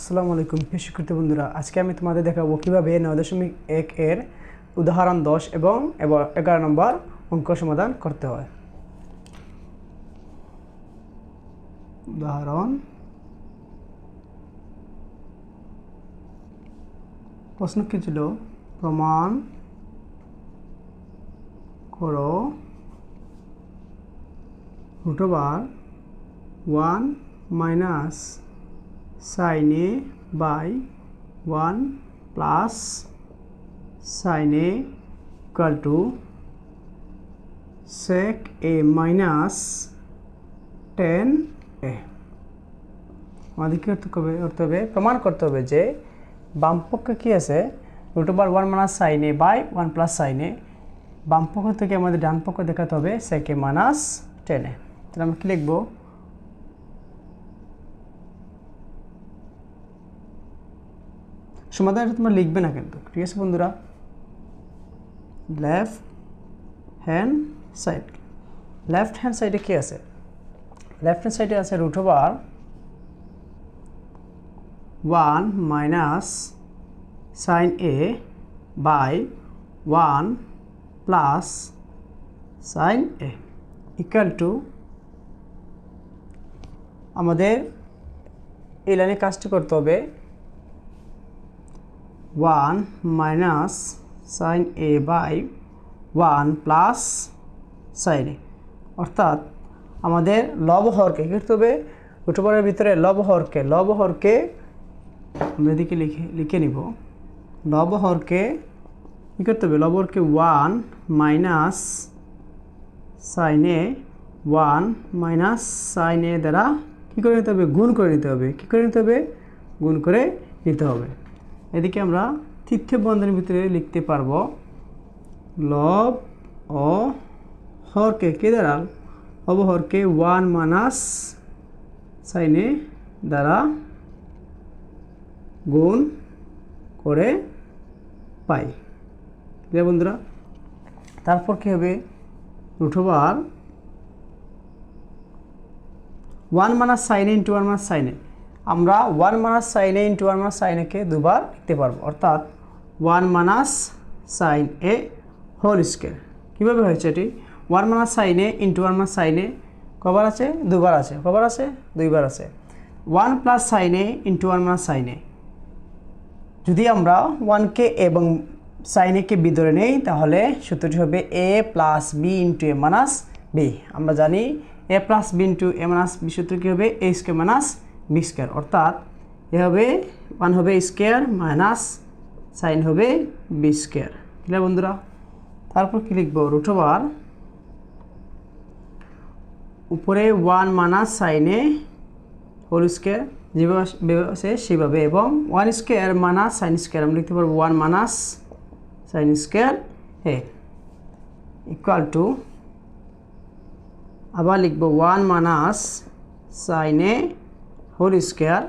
আসসালামু আলাইকুম প্রিয় শিক্ষার্থী বন্ধুরা, আজকে আমি তোমাদের দেখাবো কিভাবে 9.1 এর উদাহরণ 10 এবং 11 নম্বর অঙ্ক সমাধান করতে হয়। উদাহরণ প্রশ্ন কি ছিল? প্রমাণ করো √1 minus sin a by 1 plus sin a equal to sec a minus 10a। আমাদের কি করতে হবে? প্রমাণ করতে হবে যে বাম পক্ষে কি আছে √1 minus sin a by 1 plus sin a, বাম পক্ষ থেকে আমাদের ডান পক্ষ দেখাতে হবে sec a minus 10a। তাহলে আমরা কি লিখবো? সমাধানটা তোমরা লিখবে না কিন্তু, ঠিক আছে বন্ধুরা? লেফট হ্যান্ড সাইডে কি আছে? লেফট হ্যান্ড সাইডে আছে √1 minus sin a by 1 plus sin a equal to, আমাদের এই লাইনে কাজটি করতে হবে 1 minus sin a by 1 plus sin a, অর্থাৎ আমাদের লব হরকে কী করতে হবে? √1 ভিতরে লব হরকে আমরা এদিকে লিখে নিব। লব হরকে কী করতে হবে? লব হরকে 1 minus sin a 1 minus sin a দ্বারা কী করে নিতে হবে? গুণ করে নিতে হবে। কী করে নিতে হবে? গুণ করে নিতে হবে। এদিকে আমরা তৃতীয় বন্ধনীর ভিতরে লিখতে পারবো লব ও হরকে কে দ্বারা? লব হরকে 1 মাইনাস sin a দ্বারা গুণ করে পাই, ঠিক আছে বন্ধুরা? তারপর কি হবে? √1 minus sin a into 1 minus sin a, আমরা 1 minus sin a into 1 minus sin a কে দুবার লিখতে পারবো, অর্থাৎ 1 minus sin a whole square. কীভাবে হয়েছে এটি? 1 minus sin a into 1 minus sin a কবার আছে? দুবার আছে। কবার আছে? দুইবার আছে। 1 plus sin a into 1 minus sin a, যদি আমরা 1কে এবং sin a কে বি ধরে নেই তাহলে সূত্রটি হবে a plus B into A minus B. আমরা জানি a plus B into A minus B সূত্র কী হবে? a square minus B square, অর্থাৎ এ হবে 1 হবে স্কয়ার মাইনাস সাইন হবে বি স্কয়ার, ঠিক আছে বন্ধুরা? তারপর কি লিখবো? √1 উপরে 1 minus sin a whole square যেভাবে আছে সেভাবে, এবং 1 স্কয়ার মাইনাস সাইন স্কয়ার আমরা লিখতে পারবো 1 minus sine square a equal to, আবার লিখবো 1 minus sin a whole square.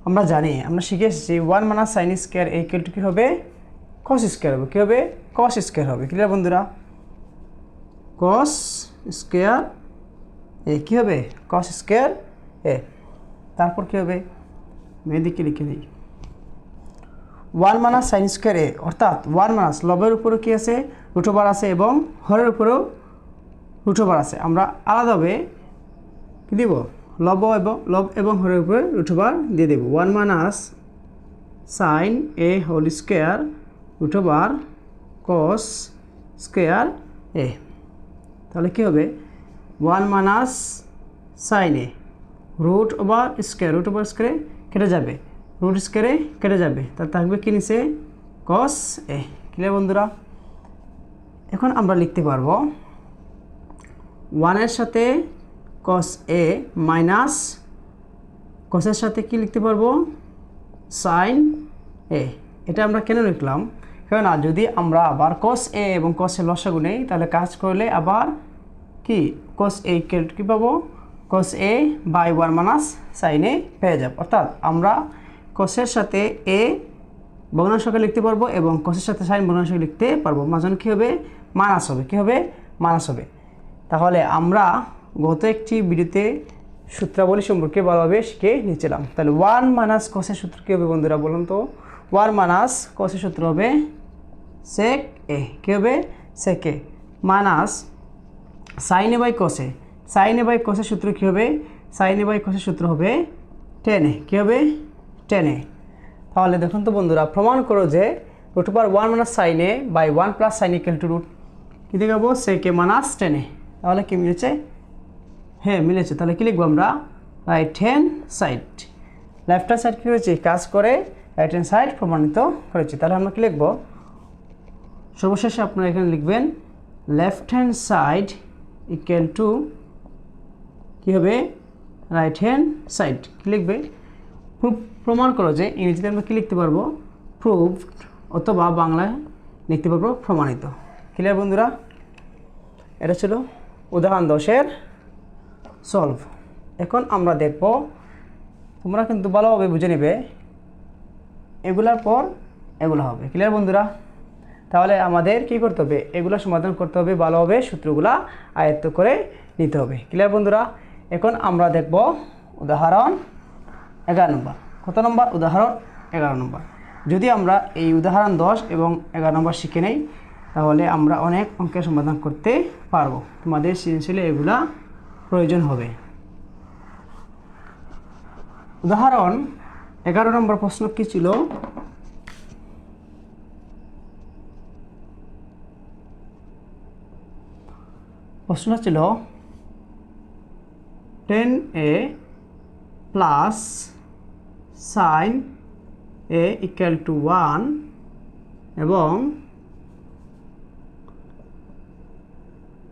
আমরা জানি, আমরা শিখে এসেছি 1 minus sine square a equal to কী হবে? কস স্কয়ার হবে। কী হবে? কস স্কয়ার হবে, ক্লিয়ার বন্ধুরা? কস স্কয়ার এ কী হবে? কস স্কয়ার এ। তারপর কী হবে? এদিকে লিখে দিই 1 মাইনাস সাইন স্কয়ার এ, অর্থাৎ 1 মাইনাস লবের উপরেও কী আছে? √1 আছে এবং হরের উপরেও √1 আছে। আমরা আলাদাভাবে কী দিব? লব এবং হরের উপরে √1 দিয়ে দেব। 1 minus sine a whole square √1 cos square a, তাহলে কী হবে? 1 মাইনাস সাইন a √1 স্কয়ার কেটে যাবে, √ স্কয়ারে কেটে যাবে, তার থাকবে কি নিচে? কস a, ক্লিয়ার বন্ধুরা? এখন আমরা লিখতে পারবো 1 এর সাথে কস a মাইনাস কসের সাথে কি লিখতে পারবো? Sine a। এটা আমরা কেন লিখলাম? কারণ যদি আমরা আবার কস a এবং কসের লসাগু নেই তাহলে কাজ করলে আবার কি কস a কী পাবো? Cos a by 1 minus sine a পেয়ে যাব, অর্থাৎ আমরা কসের সাথে a ভগ্নাংশকে লিখতে পারবো এবং কসের সাথে সাইন ভগ্নাংশকে লিখতে পারবো। মাঝখানে কী হবে? মাইনাস হবে। কী হবে? মাইনাস হবে। তাহলে আমরা গত একটি ভিডিওতে সূত্রাবলী সম্পর্কে ভালোভাবে শিখে নিয়েছিলাম। তাহলে 1 মাইনাস কসের সূত্র কী হবে বন্ধুরা বলুন তো? 1 মাইনাস কসের সূত্র হবে সেক এ, কী হবে? Sec A minus sine A by কসে। সাইন এ বাই কসের সূত্র কী হবে? সাইন এ বাই কসের সূত্র হবে টেন এ, কী হবে? Tan A. তাহলে দেখুন তো বন্ধুরা, প্রমাণ করো যে root over 1 minus sine A by 1 plus sine equal to root কী দেখাবো? Sec A minus tan A. তাহলে কি মিলেছে? হ্যাঁ মিলেছে। তাহলে কি লিখবো আমরা? Right hand side. Left hand side কী হয়েছে? কাজ করে রাইট হ্যান্ড সাইড প্রমাণিত করেছি। তাহলে আমরা কী লিখবো? সর্বশেষে আপনারা এখানে লিখবেন left hand side equal to কী হবে? Right hand side. কী লিখবে? প্রমাণ করো যে। ইংরেজিতে আমরা কী লিখতে পারবো? প্রুভড, অথবা বাংলায় লিখতে পারবো প্রমাণিত। ক্লিয়ার বন্ধুরা? এটা ছিল উদাহরণ 10-এর সলভ। এখন আমরা দেখব, তোমরা কিন্তু ভালোভাবে বুঝে নেবে, এগুলার পর এগুলো হবে। ক্লিয়ার বন্ধুরা? তাহলে আমাদের কি করতে হবে? এগুলো সমাধান করতে হবে, ভালোভাবে সূত্রগুলা আয়ত্ত করে নিতে হবে। ক্লিয়ার বন্ধুরা? এখন আমরা দেখব উদাহরণ 11 নম্বর। কত নম্বর? উদাহরণ 11 নম্বর। যদি আমরা এই উদাহরণ 10 এবং 11 নম্বর শিখে নেই, তাহলে আমরা অনেক অঙ্কের সমাধান করতে পারবো। তোমাদের সৃজনশীলে এগুলা প্রয়োজন হবে। উদাহরণ 11 নম্বর প্রশ্ন কি ছিল? প্রশ্ন ছিল 10a plus sine A equal to 1 এবং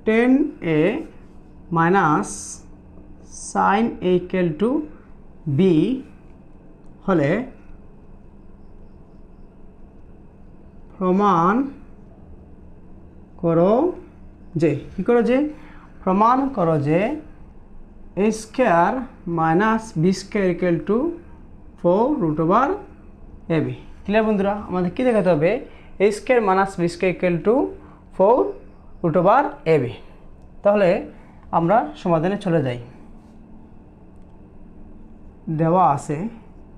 10a minus sine A equal to B হলে প্রমাণ করো যে, কী করো যে? প্রমাণ করো যে A square minus B square equal to 4 root over A B. Clear বন্ধুরা? আমাদের কী দেখাতে হবে? A square minus B square equal to 4 root over A B. তাহলে আমরা সমাধানে চলে যাই। দেওয়া আছে,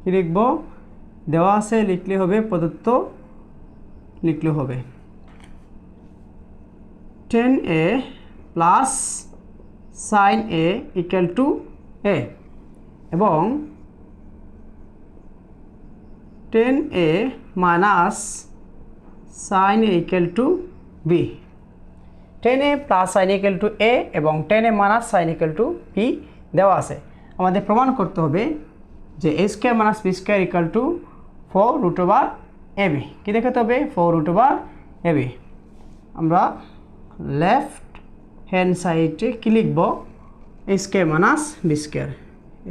কী লিখব? দেওয়া আছে লিখলে হবে, প্রদত্ত লিখলে হবে 10a plus sine A equal to A এবং 10a minus sine A equal to B. 10a plus sine equal to A এবং 10a minus sine equal to B দেওয়া আছে। আমাদের প্রমাণ করতে হবে যে A square minus B square equal to 4 root over A B. কী দেখাতে হবে? 4 রুট ওভার এ বি। আমরা লেফট হ্যান্ড সাইডে কী লিখব? A square minus B square,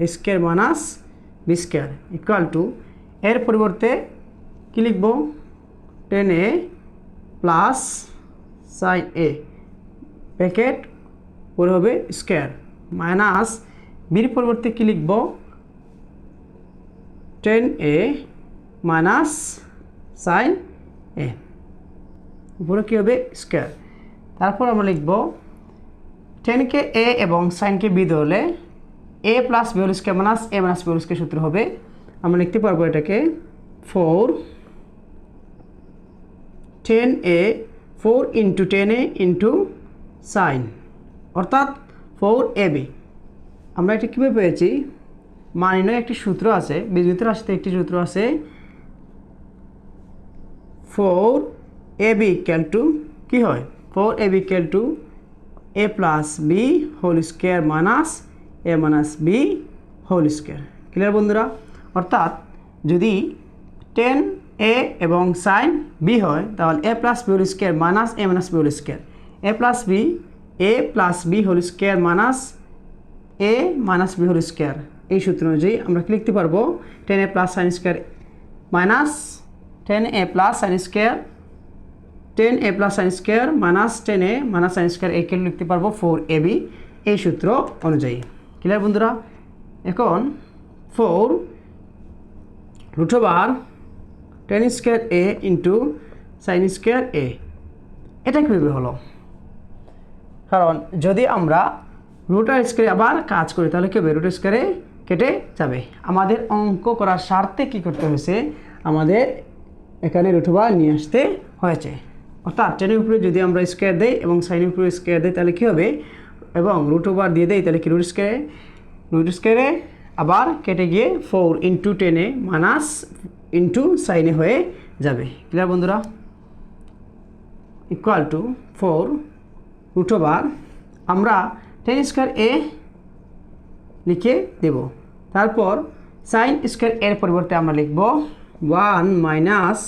A square minus B square equal to, এর পরিবর্তে কী লিখব? 10a প্লাস সাইন এ ব্র্যাকেট পরে হবে স্কোয়ার মাইনাস বির পরিবর্তে কী লিখব? 10a মাইনাস সাইন এ, উপরে কী হবে? স্কোয়ার। তারপর আমরা লিখব 10কে এ এবং সাইনকে বি ধরলে A plus B whole square minus A minus B whole square সূত্র হবে। আমরা লিখতে পারবো এটাকে 4 10a 4 into 10a into sign, অর্থাৎ 4ab। আমরা এটা কীভাবে পেয়েছি? মান নির্ণয় একটি সূত্র আছে, বীজগণিত রাশিতে একটি সূত্র আছে 4ab ইকুয়াল টু কী হয়? 4ab equal to A plus B whole square minus A minus B whole square. Clear বন্ধুরা? অর্থাৎ যদি 10a এবং সাইন বি হয়, তাহলে A plus B whole square minus A minus B whole square, A plus B whole square minus A minus B whole square. এই সূত্র অনুযায়ী আমরা কি লিখতে পারবো? 10a plus sine square minus 10a plus sine square, 10a plus sine square minus 10a minus sine square একে লিখতে পারবো 4ab এই সূত্র অনুযায়ী। ক্লিয়ার বন্ধুরা? এখন 4 রুট ওভার 10 স্কোয়ার এ ইন্টু সাইন স্কোয়ার এ, এটা কীভাবে হলো? কারণ যদি আমরা রুট আর স্কোয়ারে আবার কাজ করে, তাহলে কী হবে? রুট স্কোয়ারে কেটে যাবে। আমাদের অঙ্ক করার স্বার্থে কী করতে হয়েছে? আমাদের এখানে রুট ওভার নিয়ে আসতে হয়েছে। অর্থাৎ টেনের উপরে যদি আমরা স্কোয়ার দেই এবং সাইনের উপরে স্কোয়ার দেই তাহলে কী হবে? এবং রুট ওভার দিয়ে দেই তাহলে কি রুট স্কোয়ারে আবার কেটে গিয়ে 4 ইন্টু 10 মাইনাস ইন্টু সাইনে হয়ে যাবে। ক্লিয়ার বন্ধুরা? ইকুয়াল টু 4 রুট ওভার আমরা 10 স্কোয়ার এ লিখে দেব। তারপর সাইন স্কোয়ার এর পরিবর্তে আমরা লিখব 1 মাইনাস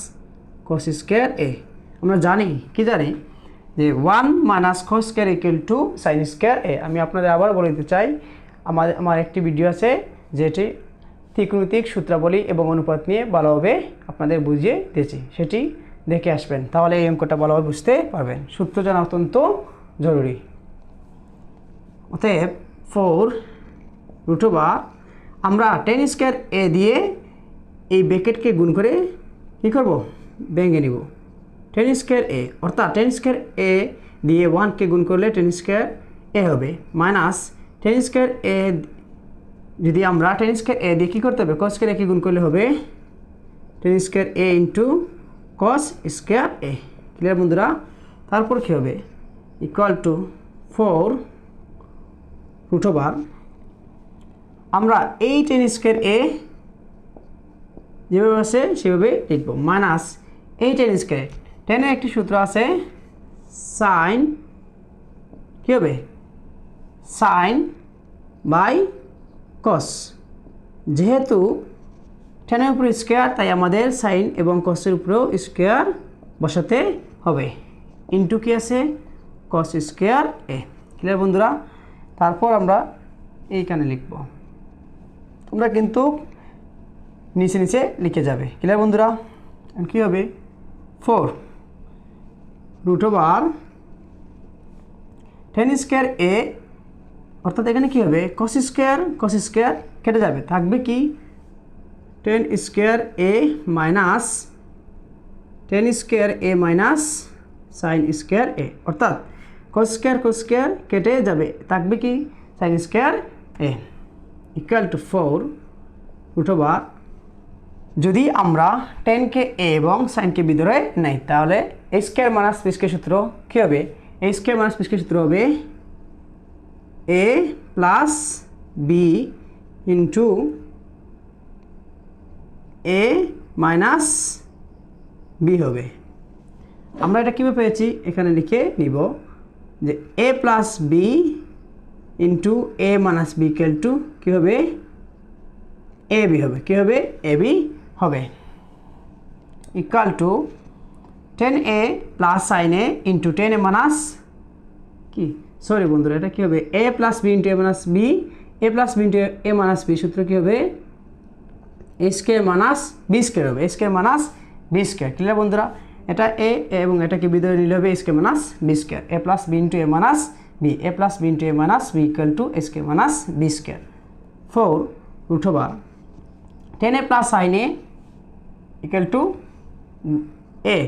কস স্কোয়ার এ। আমরা জানি কি জানি যে 1 minus cos square equal to sine square A. আমি আপনাদের আবার বলে দিতে চাই, আমার একটি ভিডিও আছে যেটি ত্রিকোণমিতিক সূত্রাবলী এবং অনুপাত নিয়ে ভালোভাবে আপনাদের বুঝিয়ে দিয়েছি, সেটি দেখে আসবেন, তাহলে এই অঙ্কটা ভালোভাবে বুঝতে পারবেন। সূত্র জানা অত্যন্ত জরুরি। অতএব 4 রুট ওভার আমরা 10 স্কোয়ার এ দিয়ে এই ব্র্যাকেটকে গুণ করে কী করব? ভেঙে নিব। 10 স্কোয়ার এ অর্থাৎ 10 স্কোয়ার এ দিয়ে 1কে গুণ করলে 10 স্কোয়ার এ হবে, মাইনাস 10 স্কোয়ার এ যদি আমরা 10 স্কোয়ার এ দিয়ে কী করতে হবে? কস স্কোয়ার এ কে গুণ করলে হবে 10 স্কোয়ার এ ইন্টু কস স্কোয়ার এ। ক্লিয়ার বন্ধুরা? তারপর কী হবে? ইকুয়াল টু 4 রুট ওভার আমরা এই 10 স্কোয়ার এ যেভাবে আছে সেভাবে লিখব, মাইনাস এই 10 স্কোয়ার। 10-এর একটি সূত্র আছে সাইন, কী হবে? Sine by cos. যেহেতু 10-এর উপরে স্কোয়ার তাই আমাদের সাইন এবং কসের উপরেও স্কোয়ার বসাতে হবে, ইন্টু কি আছে? কস স্কোয়ার এ। ক্লিয়ার বন্ধুরা? তারপর আমরা এইখানে লিখব, তোমরা কিন্তু নিচে নিচে লিখে যাবে। ক্লিয়ার বন্ধুরা? কী হবে? 4 রুট ওভার 10 স্কোয়ার এ অর্থাৎ এখানে কী হবে? কস স্কোয়ার কেটে যাবে, থাকবে কি? 10 square A minus 10 square A minus sine square A, অর্থাৎ কস স্কোয়ার কেটে যাবে, থাকবে কি? Sine square A equal to 4 root over যদি আমরা 10কে এ এবং সাইনকে বি ধরে নেই তাহলে A square minus B square সূত্র কী হবে? A square minus B square সূত্র হবে A plus B into A minus B হবে। আমরা এটা কীভাবে পেয়েছি? এখানে লিখে নিব যে A plus B into A minus B equal to কী হবে? এ বি হবে। কী হবে? এ বি হবে। Equal to 10a plus sine A into 10a minus কি, সরি বন্ধুরা, এটা কী হবে? A plus B into A minus B, A plus B into A minus B সূত্র কী হবে? A square minus B square হবে, A square minus B square. Clear বন্ধুরা? এটা এ এবং এটাকে বিধরে নিলে হবে A square minus B square, A plus B into A minus B, A plus B into A minus B equal to A square minus B square. 4 root over 10a plus sine A equal to A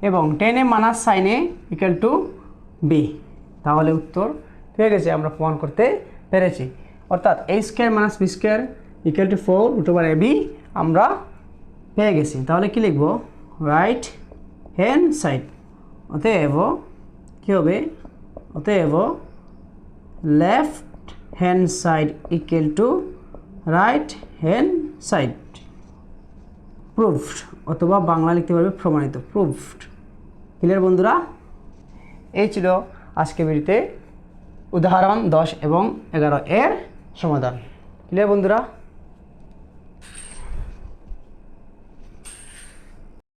এবং 10a minus sine A equal to B. তাহলে উত্তর হয়ে গেছে, আমরা প্রমাণ করতে পেরেছি। অর্থাৎ A square minus B square equal to 4 root over A B আমরা পেয়ে গেছি। তাহলে কি লিখব? Right hand side. অতএব কী হবে? অতএব left hand side equal to right hand side. Proofed, অথবা বাংলা লিখতে পারবে প্রমাণিত, প্রুফড। ক্লিয়ার বন্ধুরা? এই ছিল আজকে ভিডিওতে উদাহরণ 10 এবং 11 এর সমাধান। ক্লিয়ার বন্ধুরা?